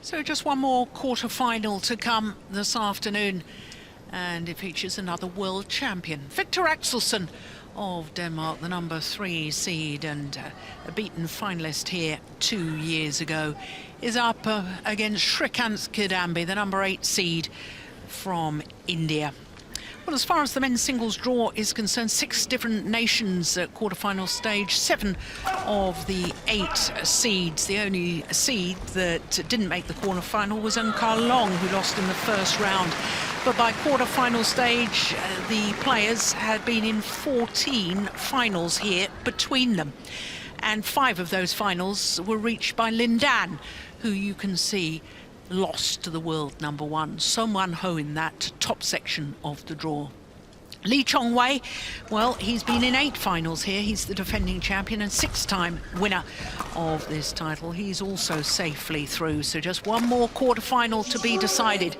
So just one more quarter-final to come this afternoon, and it features another world champion, Viktor Axelsen of Denmark, the number 3 seed and a beaten finalist here 2 years ago, is up against Srikanth Kidambi, the number 8 seed from India. Well, as far as the men's singles draw is concerned, 6 different nations at quarterfinal stage, 7 of the 8 seeds. The only seed that didn't make the quarterfinal was Euncar Long, who lost in the first round. But by quarterfinal stage, the players had been in 14 finals here between them. And 5 of those finals were reached by Linh Dan, who you can see lost to the world number 1, Son Wan Ho, in that top section of the draw. Lee Chong-wei, well, he's been in 8 finals here. He's the defending champion and 6-time winner of this title. He's also safely through, so just one more quarter-final to be decided.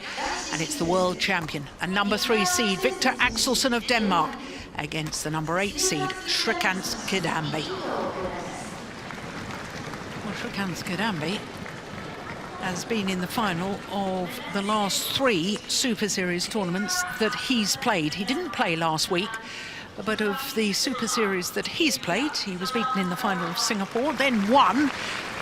And it's the world champion and number 3 seed, Viktor Axelsen of Denmark, against the number 8 seed, Srikanth Kidambi. Well, Srikanth Kidambi has been in the final of the last 3 Super Series tournaments that he's played. He didn't play last week, but of the Super Series that he's played, he was beaten in the final of Singapore, then won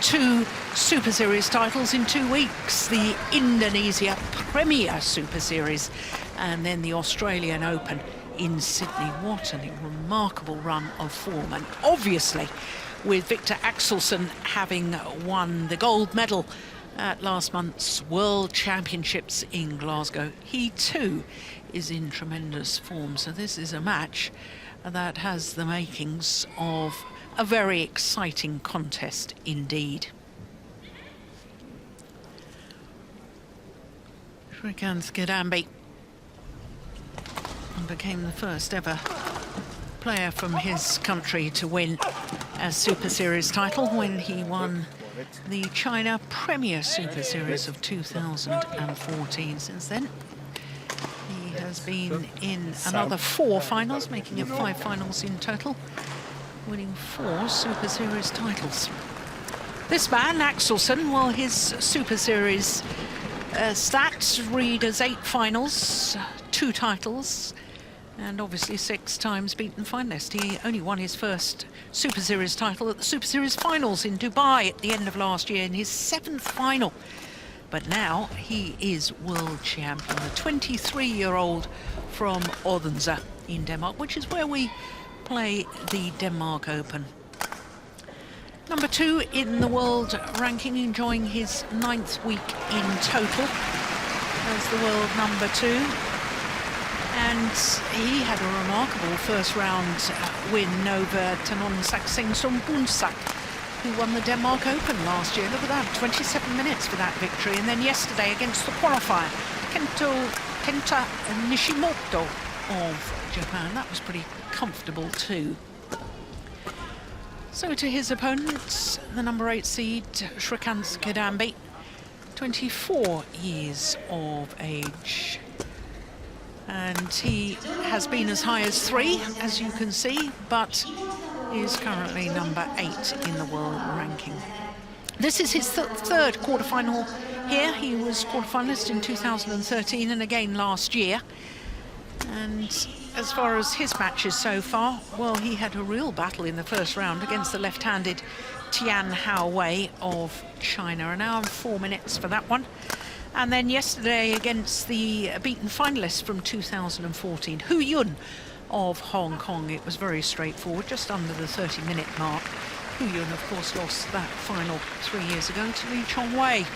2 Super Series titles in 2 weeks, the Indonesia Premier Super Series and then the Australian Open in Sydney. What a remarkable run of form, and obviously with Viktor Axelsen having won the gold medal at last month's World Championships in Glasgow, he too is in tremendous form. So this is a match that has the makings of a very exciting contest indeed. Srikanth Kidambi became the first ever player from his country to win a Super Series title when he won the China Premier Super Series of 2014. Since then, he has been in another 4 finals, making it 5 finals in total, winning 4 Super Series titles. This man, Axelsen, well, his Super Series stats read as 8 finals, 2 titles, and obviously 6 times beaten finalist. He only won his first Super Series title at the Super Series finals in Dubai at the end of last year in his 7th final. But now he is world champion, the 23-year-old from Odense in Denmark, which is where we play the Denmark Open. Number 2 in the world ranking, enjoying his 9th week in total as the world number 2. And he had a remarkable first round win over Tanon Sakseng Sombunsak, who won the Denmark Open last year. Look at that, 27 minutes for that victory. And then yesterday against the qualifier, Kenta Nishimoto of Japan. That was pretty comfortable too. So to his opponents, the number 8 seed, Srikanth Kidambi, 24 years of age. And he has been as high as 3, as you can see, but is currently number 8 in the world ranking. This is his 3rd quarterfinal here. He was quarterfinalist in 2013 and again last year. And as far as his matches so far, well, he had a real battle in the first round against the left-handed Tian Hao Wei of China. An hour and 4 minutes for that one. And then yesterday against the beaten finalist from 2014, Hu Yun of Hong Kong. It was very straightforward, just under the 30-minute mark. Hu Yun, of course, lost that final 3 years ago to Lee Chong-wei.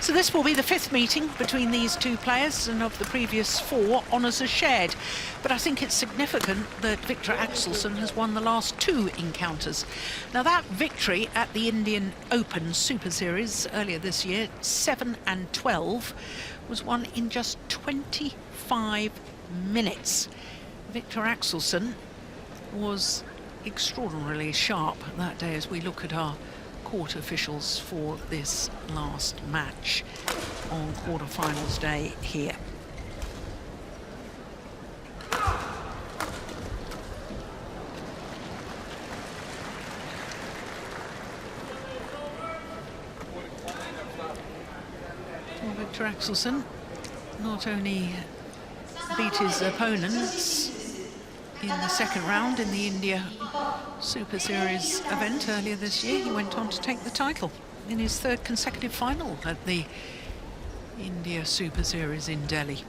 So this will be the 5th meeting between these 2 players, and of the previous 4, honours are shared. But I think it's significant that Viktor Axelsen has won the last 2 encounters. Now that victory at the Indian Open Super Series earlier this year, 7 and 12, was won in just 25 minutes. Viktor Axelsen was extraordinarily sharp that day as we look at our court officials for this last match on quarterfinals day here. Viktor Axelsen not only beat his opponents in the second round in the India Super Series event earlier this year, he went on to take the title in his third consecutive final at the India Super Series in Delhi.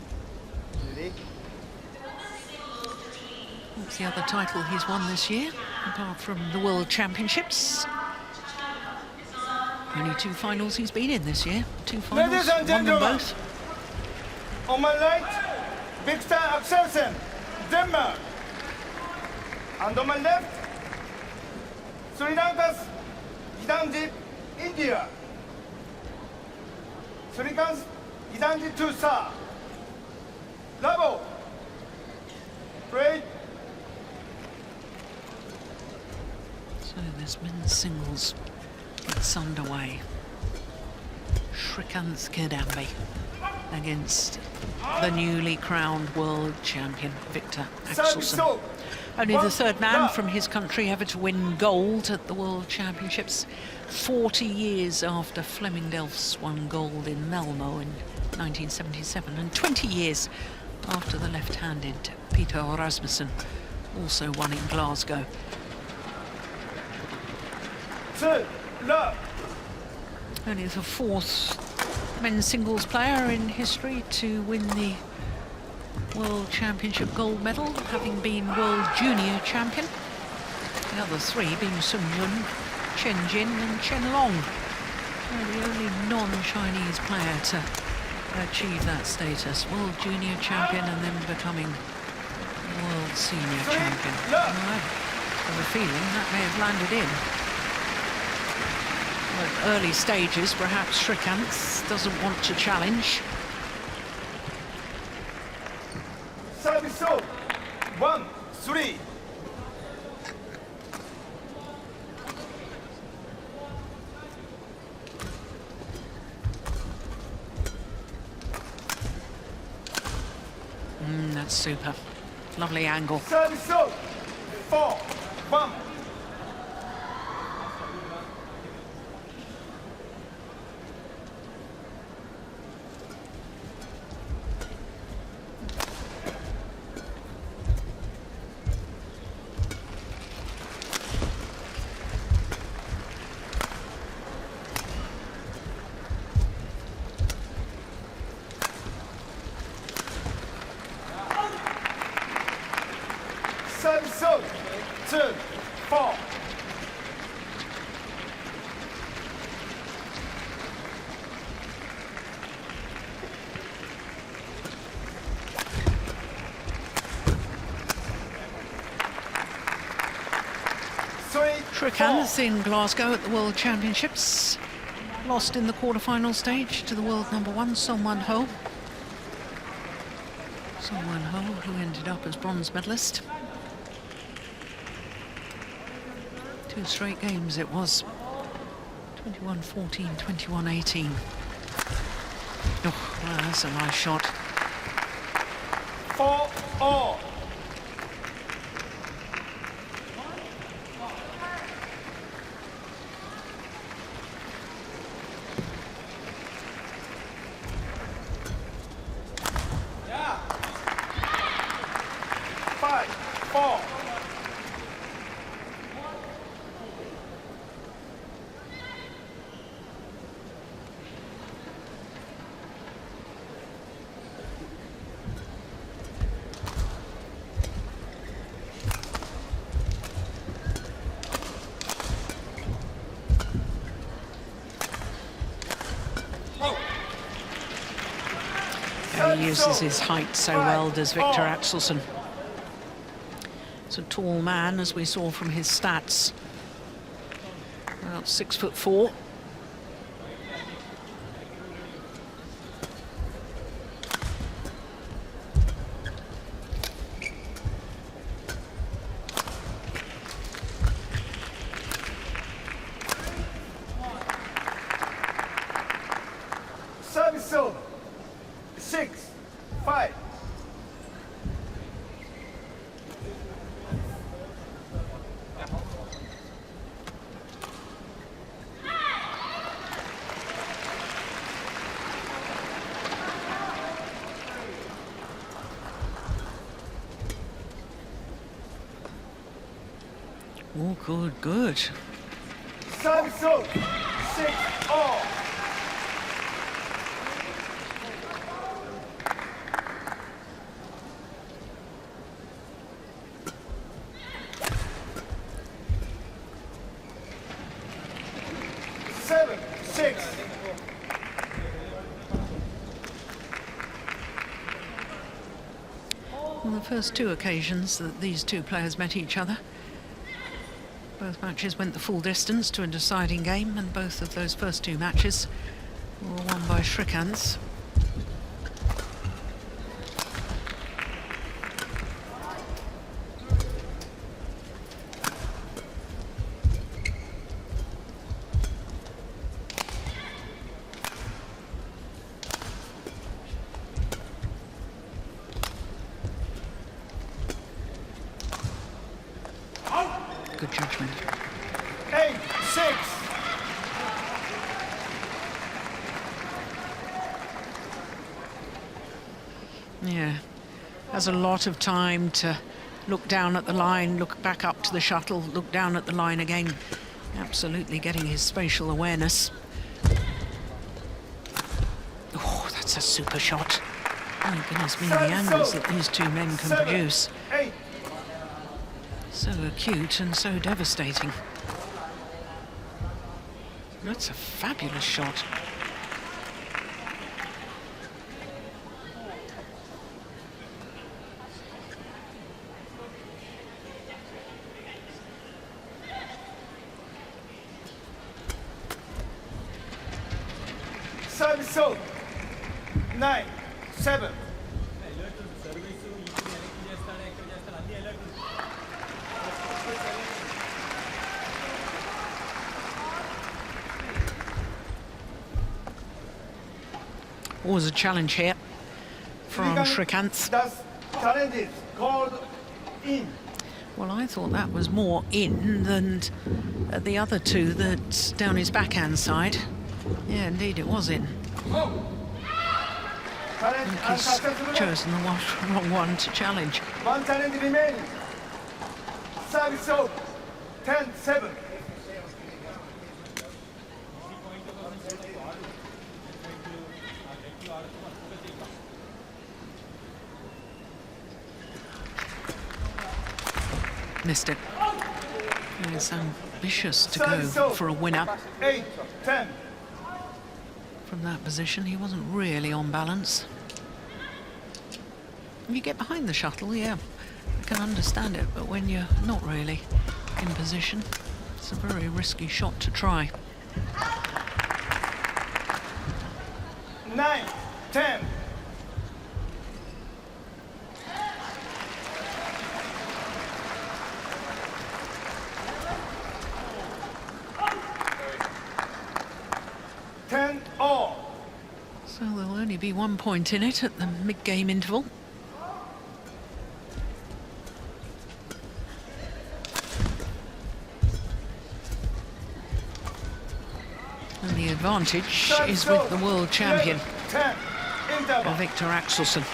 That's the other title he's won this year, apart from the World Championships. Only 2 finals he's been in this year. 2 finals, Ladies and won them gentlemen, both. on my right, Viktor Axelsen, Denmark. And on my left, Sri Lanka's Kidambi, India. Srikanth, Kidambi to sir. Bravo. Great. So this men's singles gets underway. Srikanth Kidambi against the newly crowned world champion Viktor Axelsen. Only the third man from his country ever to win gold at the World Championships, 40 years after Flemming Delfs won gold in Malmo in 1977, and 20 years after the left-handed Peter Rasmussen also won in Glasgow. Only the 4th men's singles player in history to win the World Championship gold medal, having been World Junior Champion. The other 3 being Sun Yun, Chen Jin and Chen Long. They're the only non-Chinese player to achieve that status. World Junior Champion and then becoming World Senior Champion. I have a feeling that may have landed in. Well, at early stages, perhaps Srikanth doesn't want to challenge. Service 1-3. That's super. Lovely angle. Service 4-1. Service 2-4. Srikanth in Glasgow at the World Championships. Lost in the quarterfinal stage to the world #1, Son Wan-ho. Son Wan-ho, who ended up as bronze medalist. 2 straight games it was. 21-14, 21-18. Oh, wow, that's a nice shot. 4-all. He uses his height so well, does Viktor Axelsen. He's a tall man, as we saw from his stats. About 6'4". Service 6-5. Oh, good, good. Service off. 6-all. On the first two occasions that these two players met each other, both matches went the full distance to a deciding game, and both of those first two matches were won by Srikanth. Good judgment. 8-6. Yeah, has a lot of time to look down at the line, look back up to the shuttle, look down at the line again. Absolutely getting his spatial awareness. Oh, that's a super shot. Oh, goodness me, the angles that these two men can produce. 8. So acute and so devastating. That's a fabulous shot. Service off. 9-7. Always a challenge here from Srikanth. Thus, challenge is called in. Well, I thought that was more in than the other two that's down his backhand side. Yeah, indeed it was in. I Challenge think he's unsuccessful. chosen the wrong one to challenge. One challenge remaining. Service off. 10-7. Missed it. He's ambitious to go for a winner. 8-10. From that position, he wasn't really on balance. If you get behind the shuttle, yeah, I can understand it, but when you're not really in position, it's a very risky shot to try. 9-10. So there'll only be 1 point in it at the mid-game interval. And the advantage is with the world champion, 10. Interval. Viktor Axelsen.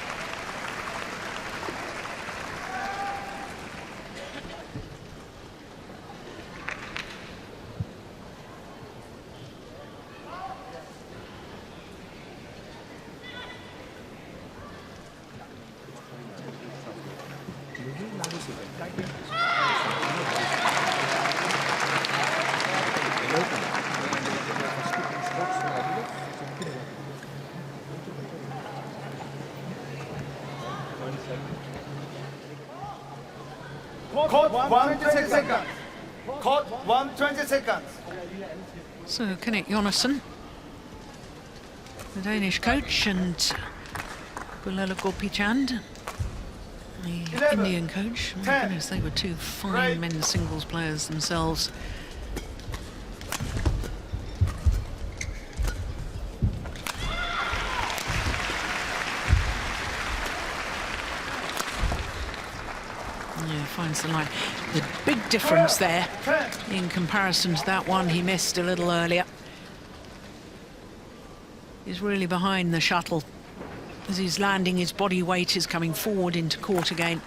Caught 120 seconds. Caught 120 seconds. So Kenneth Jonassen, the Danish coach, and Bulala Gopichand, the 11, Indian coach. My 10, goodness, they were two fine right. men's singles players themselves. Yeah, finds the line. The big difference there 10. in comparison to that one he missed a little earlier is really behind the shuttle. As he's landing, his body weight is coming forward into court again.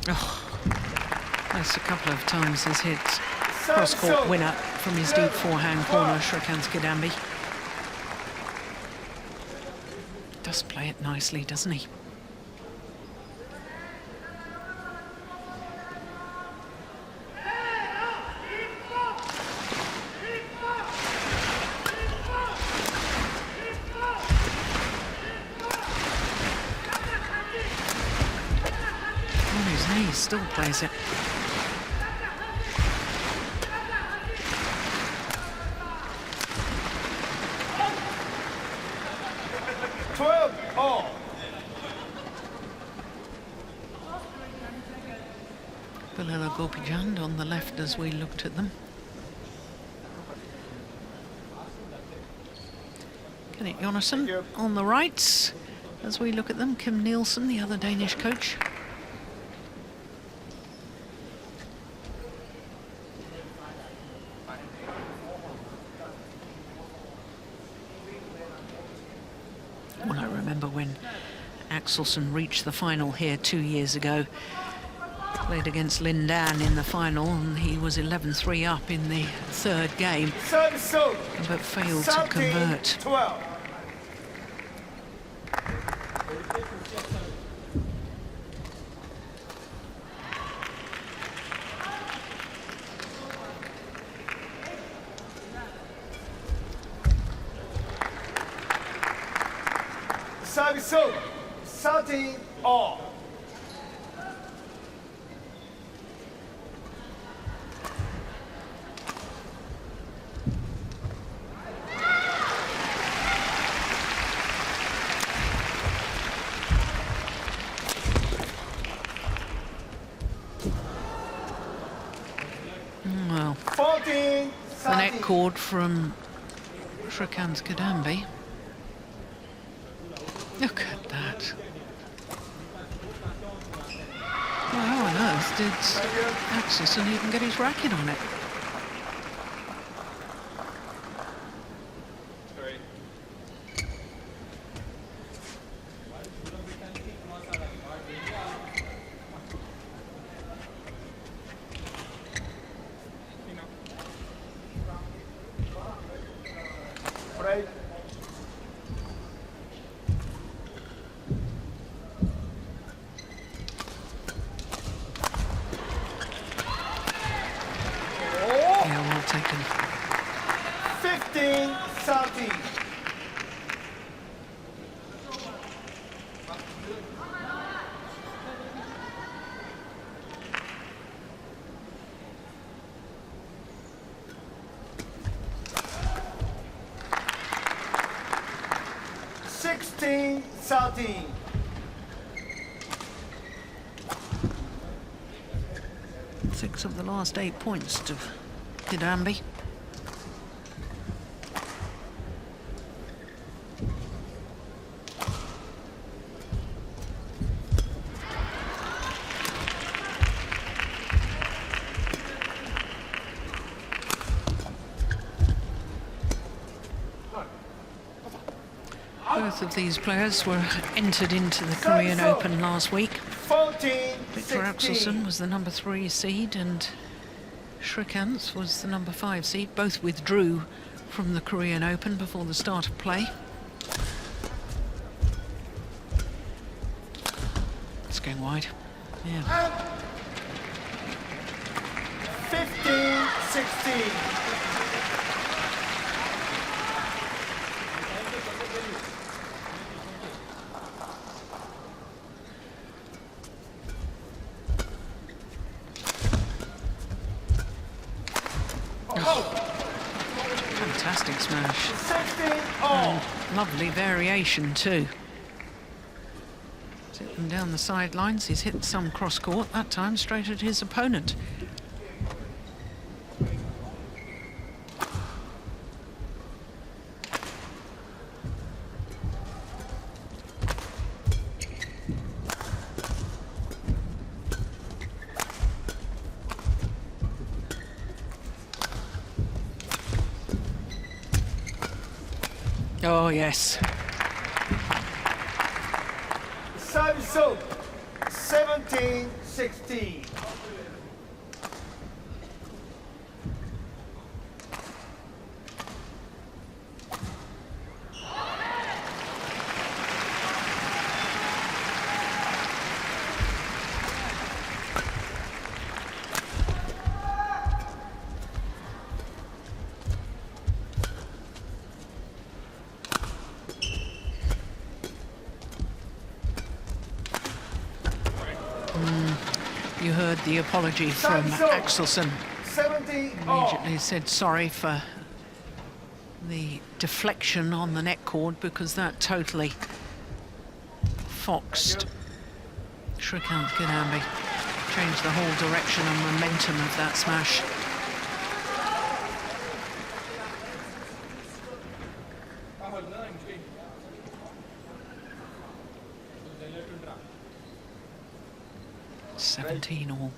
Oh, that's a couple of times he's hit cross-court winner from his deep forehand corner, Srikanth Kidambi. Does play it nicely, doesn't he? On his knees, still plays it. Gopijand on the left as we looked at them. Kenneth Jonassen on the right as we look at them. Kim Nielsen, the other Danish coach. Well, I remember when Axelsen reached the final here 2 years ago. Played against Lin Dan in the final, and he was 11-3 up in the third game, but failed to convert. 12. Service 13 all. Well, 14, the net cord from Srikanth Kidambi. Look at that. Well, how on earth did Axelsen even get his racket on it? Right. Yeah, well taken. 15-13. Six of the last 8 points to Kidambi. Both of these players were entered into the Korean Open last week. 14, Viktor Axelsen was the number 3 seed and Srikanth was the number 5 seed. Both withdrew from the Korean Open before the start of play. It's going wide. Yeah. 15-16. Fantastic smash. And lovely variation too. Hit them down the sidelines. He's hit some cross court, that time straight at his opponent. Oh, yes. Service 17-13. 16. You heard the apology from Axelsen. 17. Immediately said sorry for the deflection on the net cord, because that totally foxed Srikanth Kidambi. Changed the whole direction and momentum of that smash. Seventeen all.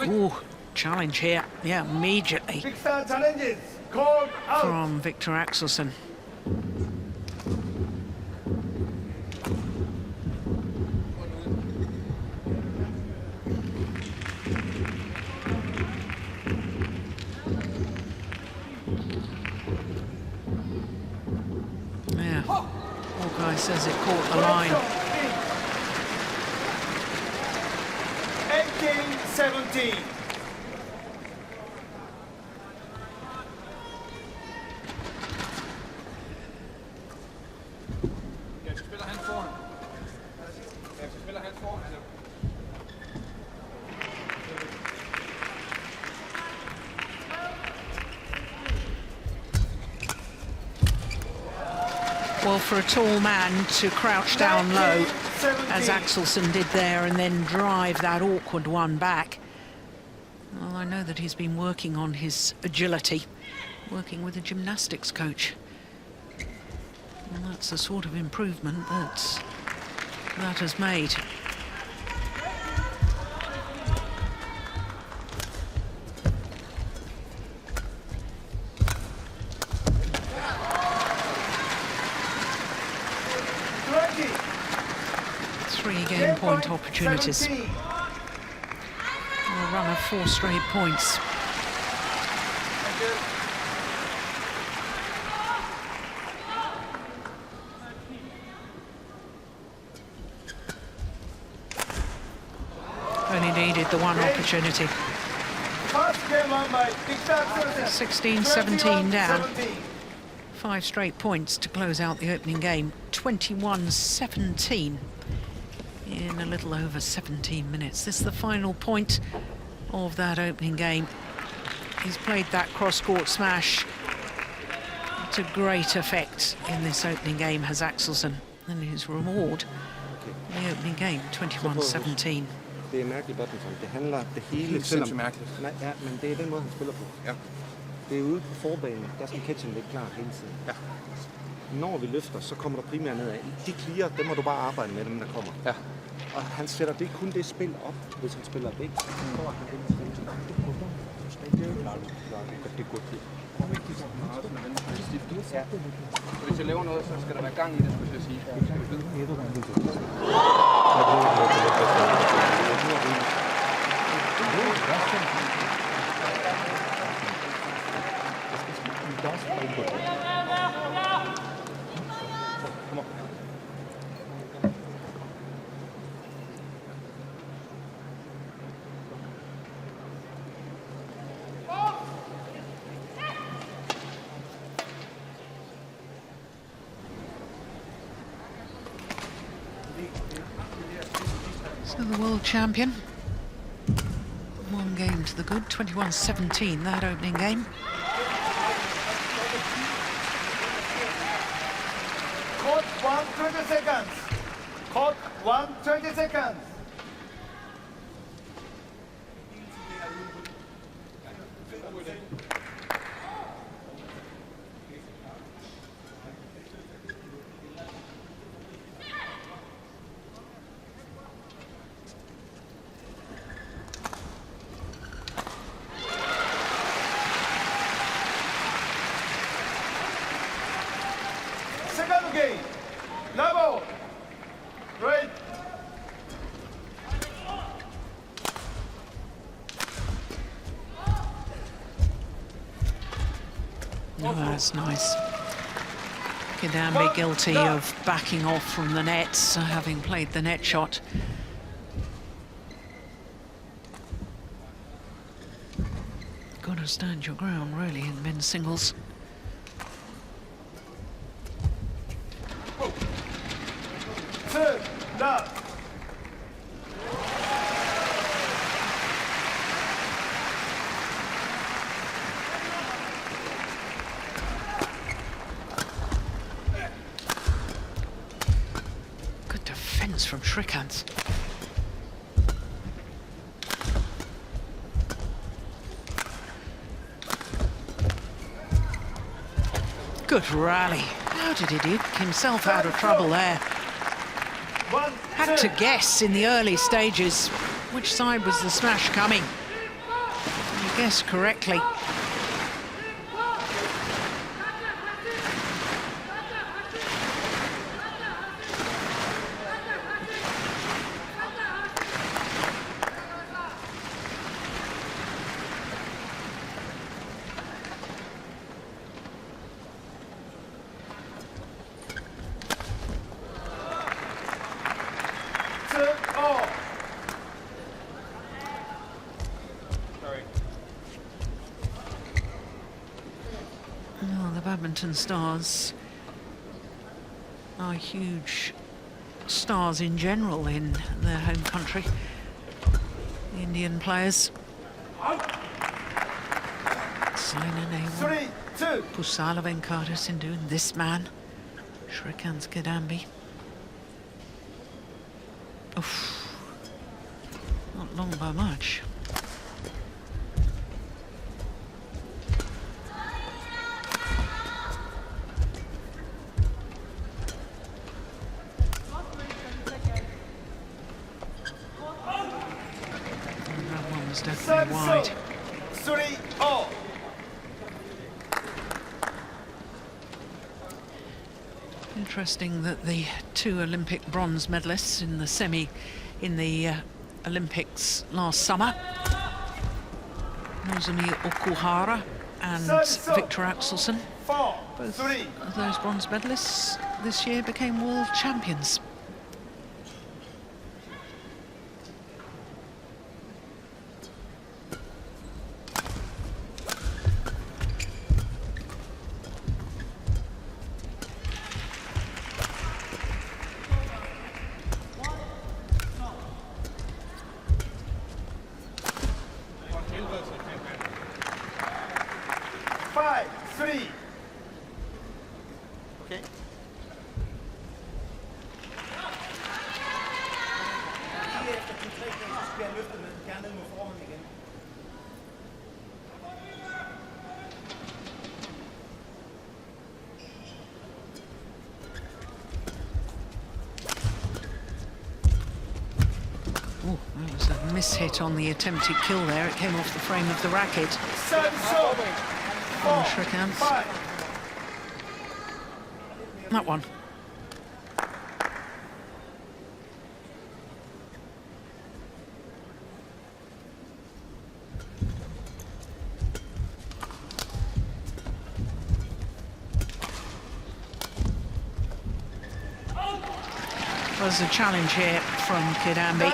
Ooh, challenge here. Yeah, immediately Big star challenges. Called out. from Viktor Axelsen. Yeah, Hawkeye says it caught the line. 18-17. Well, for a tall man to crouch down low, as Axelsen did there, and then drive that awkward one back. Well, I know that he's been working on his agility, working with a gymnastics coach. And that's the sort of improvement that has made. Three game point opportunities. A run of 4 straight points. Only needed the one opportunity. 16-17 down. 5 straight points to close out the opening game. 21-17 in a little over 17 minutes. This is the final point of that opening game. He's played that cross-court smash to great effect in this opening game, has Axelsen, and his reward in the opening game, 21-17. Det mærkeligt badminton. Det handler det hele, selvom... Nej, ja, men det den måde, han spiller på. Ja. Det ude på forbanen, der skal catchen ligge klar hele tiden. Ja. Når vi løfter, så kommer der primært nedad. De clear, dem må du bare arbejde med, dem der kommer. Ja. Og han sætter det kun det spil op, hvis han spiller det. Så får han den spil. Det er godt. Ja. Hvis jeg laver noget, så skal der være gang i det, skulle jeg sige. So the world champion, one game to the good, 21-17, that opening game. Caught 120 seconds. Caught 120 seconds. Second game. That's nice. Kidambi guilty of backing off from the nets, having played the net shot. Got to stand your ground, really, in men's singles. Love. Good defense from Srikanth. Good rally. How did he dig himself out of trouble there? Had to guess in the early stages which side was the smash coming. You guessed correctly. Badminton stars are huge stars in general in their home country. The Indian players. Saina Nehwal, Pusala Venkata Sindhu, and this man, Srikanth Kidambi. Oof. Not long by much. Definitely wide. 3-0. Interesting that the two Olympic bronze medalists in the Olympics last summer, Nozomi Okuhara and Viktor Axelsen, both of those bronze medalists this year became world champions. Oh, that was a mishit on the attempted kill there. It came off the frame of the racket. Oh, Srikanth. That one. Was a challenge here from Kidambi.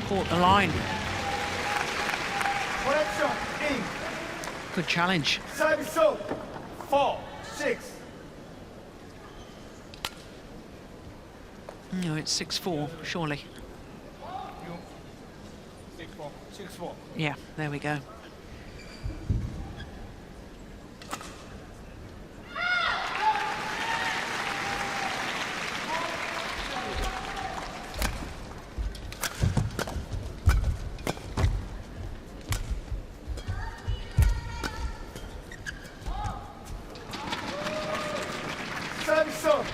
Caught the line. Good challenge. 4-6. No, it's 6-4, surely. 6-4. Yeah, there we go. Samson,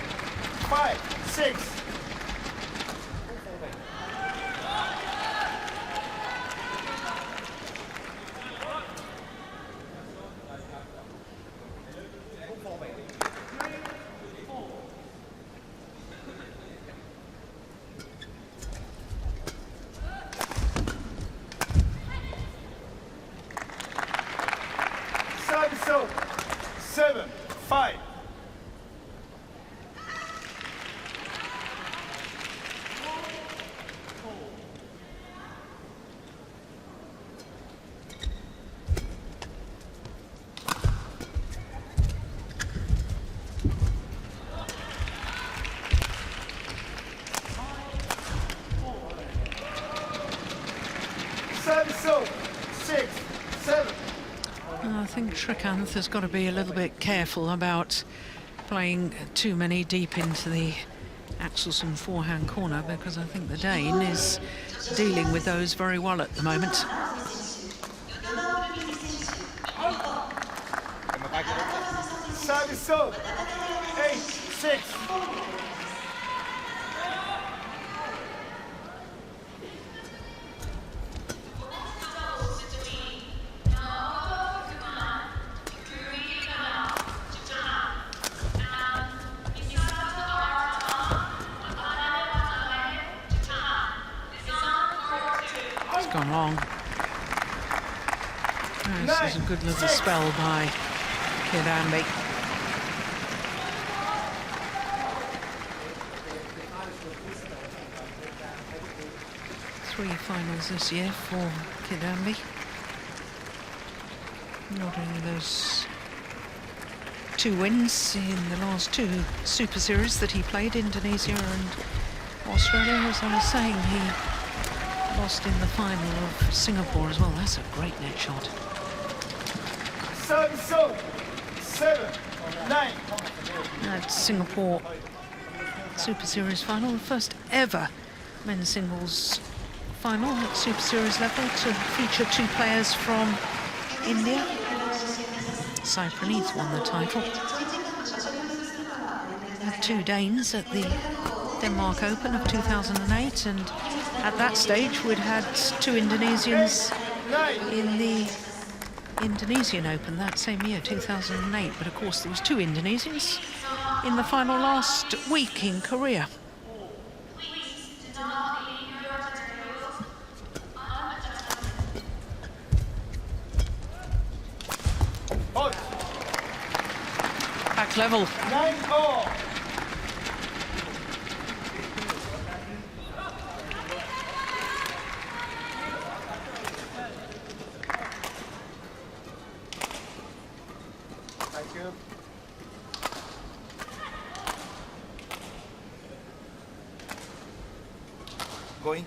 5-6. so. 7-5. So 6-7. I think Srikanth has got to be a little bit careful about playing too many deep into the Axelsen forehand corner, because I think the Dane is dealing with those very well at the moment. Service so. 8-6. Gone long. Oh, this is a good little spell by Kidambi. Three finals this year for Kidambi. Not only those 2 wins in the last 2 Super Series that he played, Indonesia and Australia. As I was saying, he lost in the final of Singapore as well. That's a great net shot. So 7-9. That Singapore Super Series final, the first ever men's singles final at Super Series level to feature 2 players from India. Sai Praneeth won the title. Had 2 Danes at the Denmark Open of 2008, and at that stage we'd had 2 Indonesians in the Indonesian Open that same year, 2008. But of course there was 2 Indonesians in the final last week in Korea. Back level. 9-4. Thank you. Going.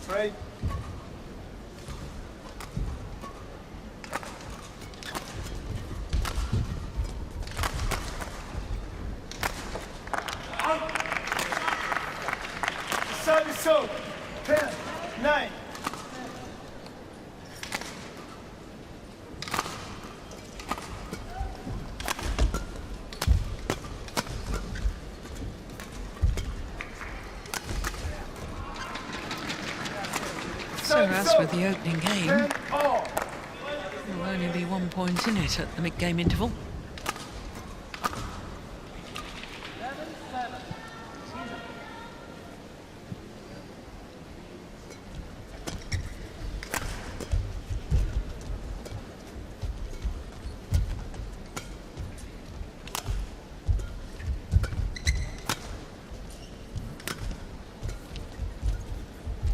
Right. Service so. 10-9. So as with the opening game, there will only be 1 point in it at the mid-game interval.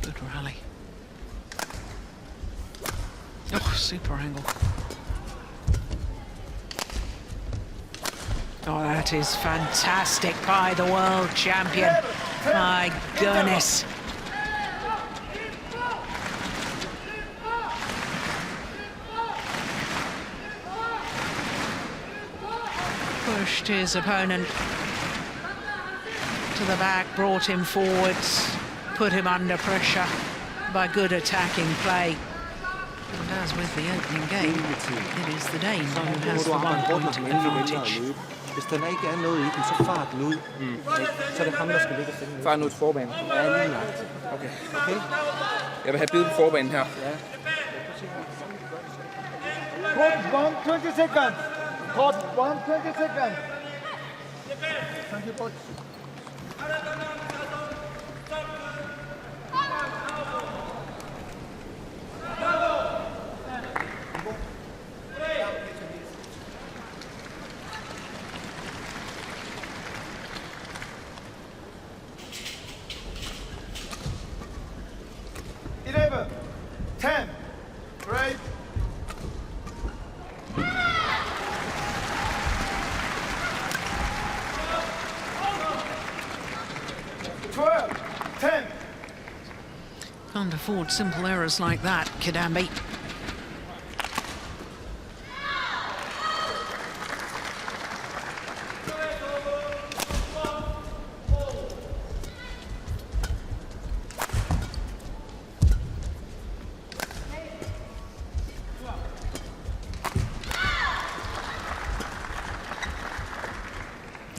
Good rally. Oh, super angle. Oh, that is fantastic by the world champion. My goodness. Pushed his opponent to the back, brought him forwards, put him under pressure by good attacking play. And as with the opening game, it is the Dane who has the 1 point advantage. Hvis der ikke er noget i den, så far den ud. Så er det ham, der skal ligge og finde. Far den ud til forbanen. Ja, lige nøjagtigt. Okay. Jeg vil have bid på forbanen her. Ja. Code 120 seconds. Code 120 seconds. Thank you, coach. Eleven, 10, break. 12, 10. Can't afford simple errors like that, Kidambi.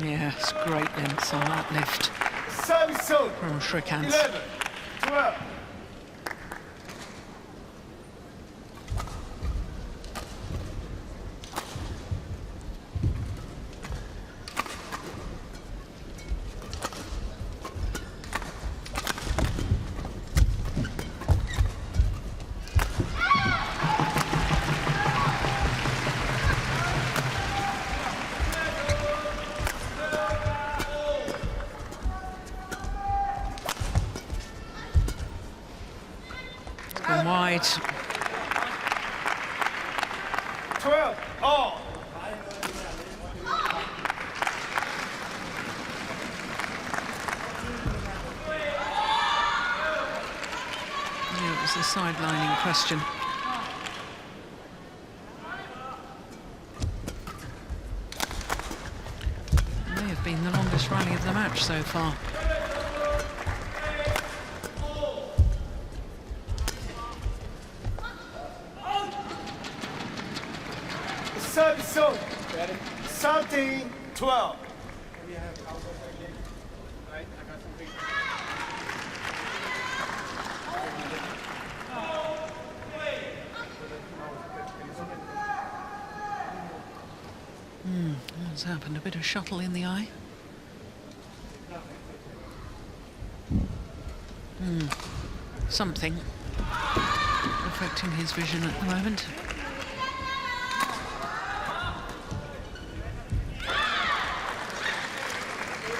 Yes, great lengths on that lift Service zone. from Srikanth. 11, 12. From wide. 12, all. Yeah, it was a sidelining question. May have been the longest rally of the match so far. Service zone. 13, 12. What's happened? A bit of shuttle in the eye. Something affecting his vision at the moment.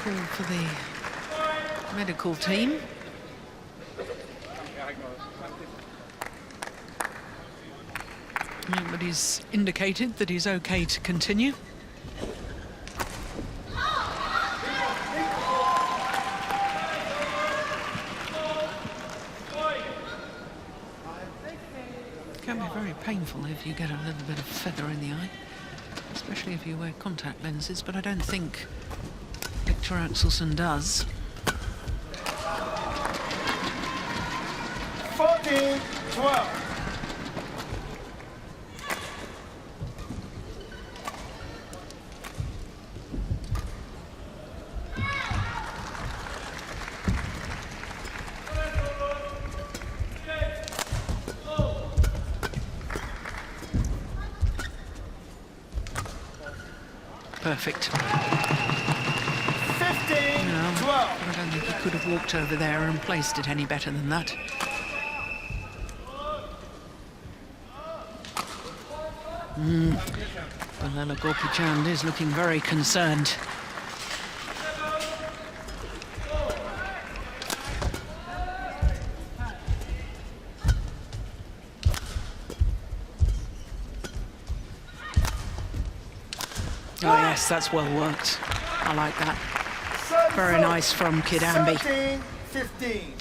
Call for the medical team. But he's indicated that he's okay to continue. Can be very painful if you get a little bit of feather in the eye, especially if you wear contact lenses, but I don't think Viktor Axelsen does. 14, 12. Perfect. 15, No, 12. I don't think he could have walked over there and placed it any better than that. Balela Gorpichand is looking very concerned. Oh yes, that's well worked. I like that. Very nice from Kidambi. 17, 15.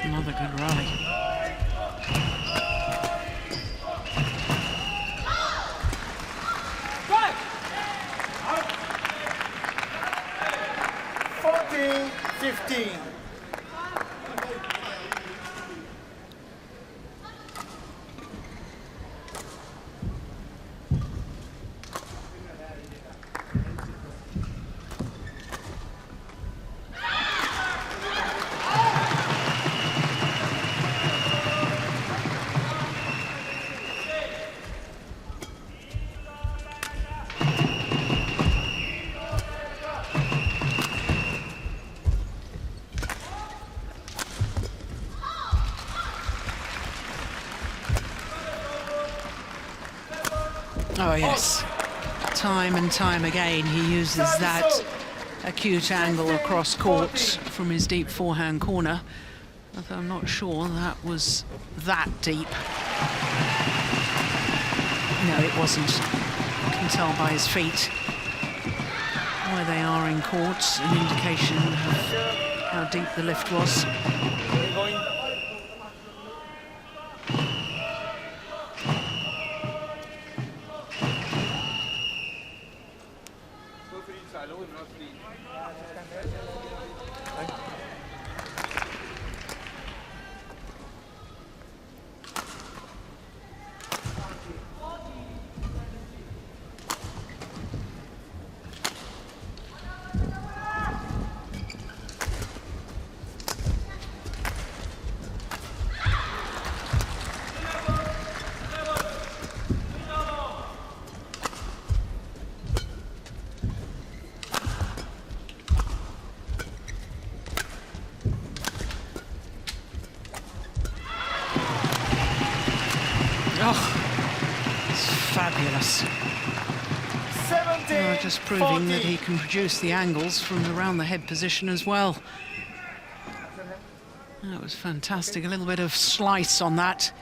Another good rally. Right. 14-15. Oh yes, time and time again he uses that acute angle across court from his deep forehand corner. But I'm not sure that was that deep. No, it wasn't. You can tell by his feet where they are in court, an indication of how deep the lift was. Oh, it's fabulous. 17, Just proving that he can produce the angles from around the head position as well. That was fantastic. A little bit of slice on that.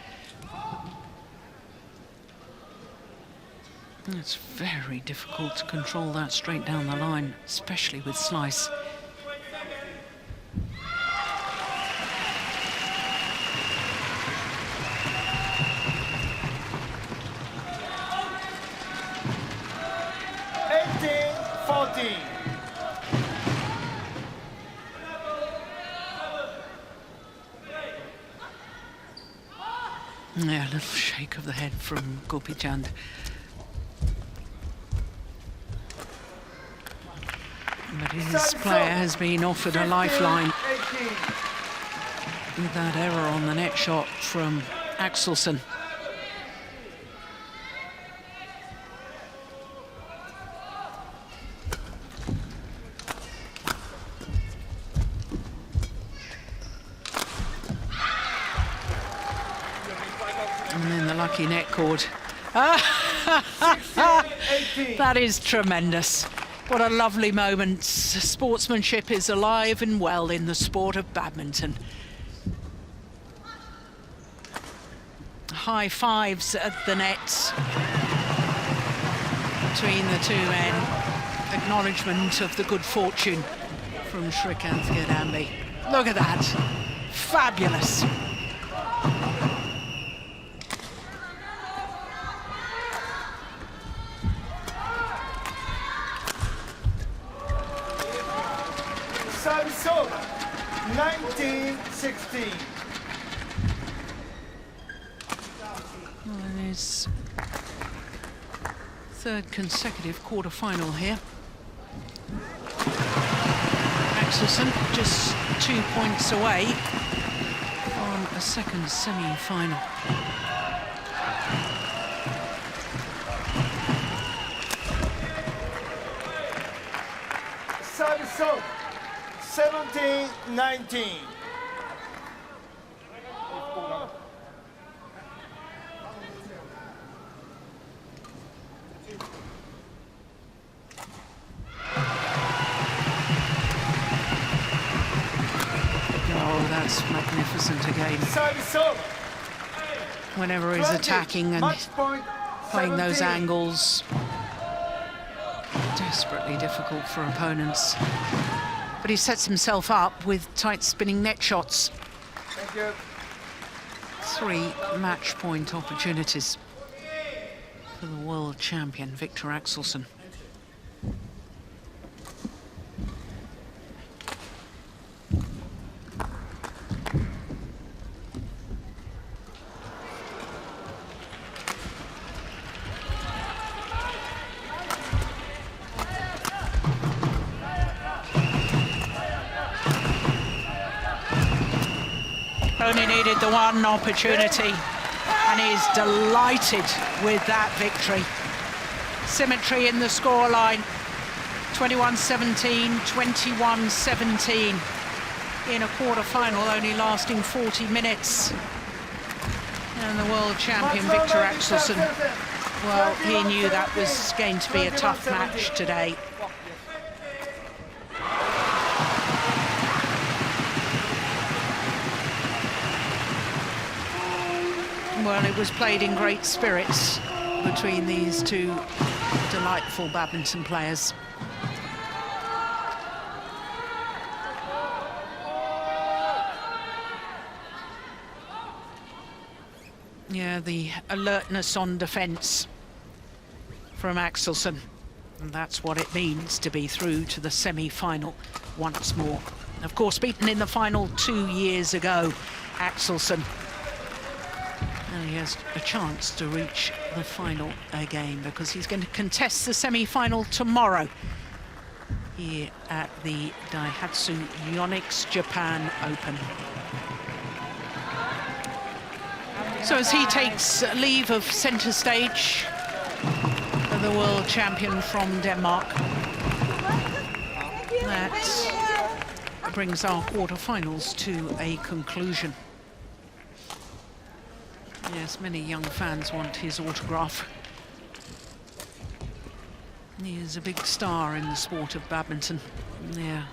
It's very difficult to control that straight down the line, especially with slice. Yeah, a little shake of the head from Gopi Chand. But his player has been offered a lifeline with that error on the net shot from Axelsen. And then the lucky net cord. That is tremendous. What a lovely moment. Sportsmanship is alive and well in the sport of badminton. High fives at the net between the two men. Acknowledgement of the good fortune from Srikanth Kidambi. Look at that. Fabulous. So, 19-16. Well, in his third consecutive quarter-final here. Axelsen just 2 points away from a second semi-final. So, 17-19. Oh, that's magnificent again. Whenever he's attacking and playing those angles, desperately difficult for opponents. But he sets himself up with tight spinning net shots. Thank you. 3 match point opportunities for the world champion, Viktor Axelsen. Only needed the one opportunity, and is delighted with that victory. Symmetry in the scoreline, 21-17, 21-17 in a quarter-final only lasting 40 minutes. And the world champion, Viktor Axelsen, well, he knew that was going to be a tough match today. Well, it was played in great spirits between these two delightful badminton players. Yeah, the alertness on defence from Axelsen. And that's what it means to be through to the semi-final once more. Of course, beaten in the final 2 years ago, Axelsen. And he has a chance to reach the final again, because he's going to contest the semi-final tomorrow here at the Daihatsu Yonex Japan Open. So as he takes leave of centre stage, the world champion from Denmark, that brings our quarter-finals to a conclusion. Yes, many young fans want his autograph. He is a big star in the sport of badminton. Yeah,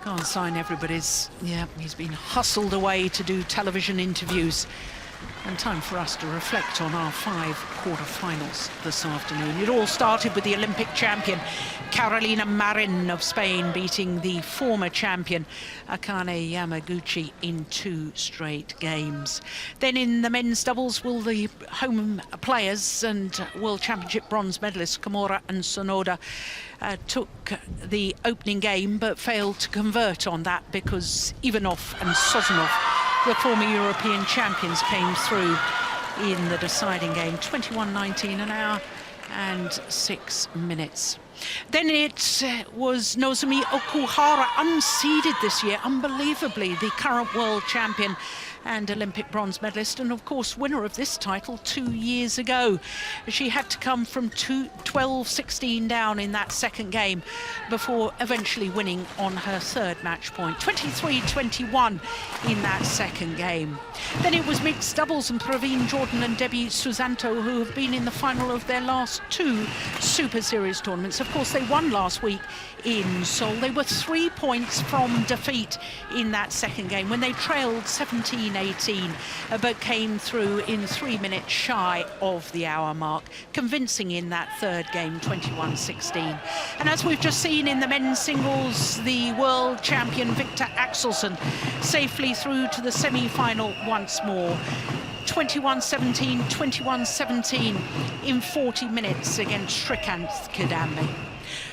can't sign everybody's. Yeah, he's been hustled away to do television interviews. And time for us to reflect on our 5 quarter-finals this afternoon. It all started with the Olympic champion, Carolina Marin of Spain, beating the former champion, Akane Yamaguchi, in 2 straight games. Then in the men's doubles, will the home players and World Championship bronze medalists, Komura and Sonoda, took the opening game, but failed to convert on that because Ivanov and Sozonov, the former European champions, came through in the deciding game, 21-19, an hour and 6 minutes. Then it was Nozomi Okuhara, unseeded this year, unbelievably, the current world champion and Olympic bronze medalist, and of course winner of this title 2 years ago. She had to come from 12-16 down in that second game before eventually winning on her 3rd match point, 23-21 in that second game. Then it was mixed doubles, and Praveen Jordan and Debbie Susanto, who have been in the final of their last 2 Super Series tournaments. Of course, they won last week in Seoul. They were 3 points from defeat in that second game when they trailed 17-18, but came through in 3 minutes shy of the hour mark, convincing in that 3rd game, 21-16. And as we've just seen in the men's singles, the world champion Viktor Axelsen safely through to the semi-final once more. 21-17, 21-17 in 40 minutes against Srikanth Kidambi.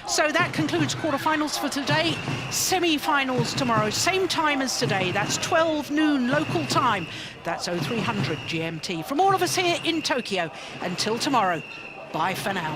So that concludes quarterfinals for today. Semi-finals tomorrow, same time as today. That's 12 noon local time. That's 0300 GMT. From all of us here in Tokyo, until tomorrow, bye for now.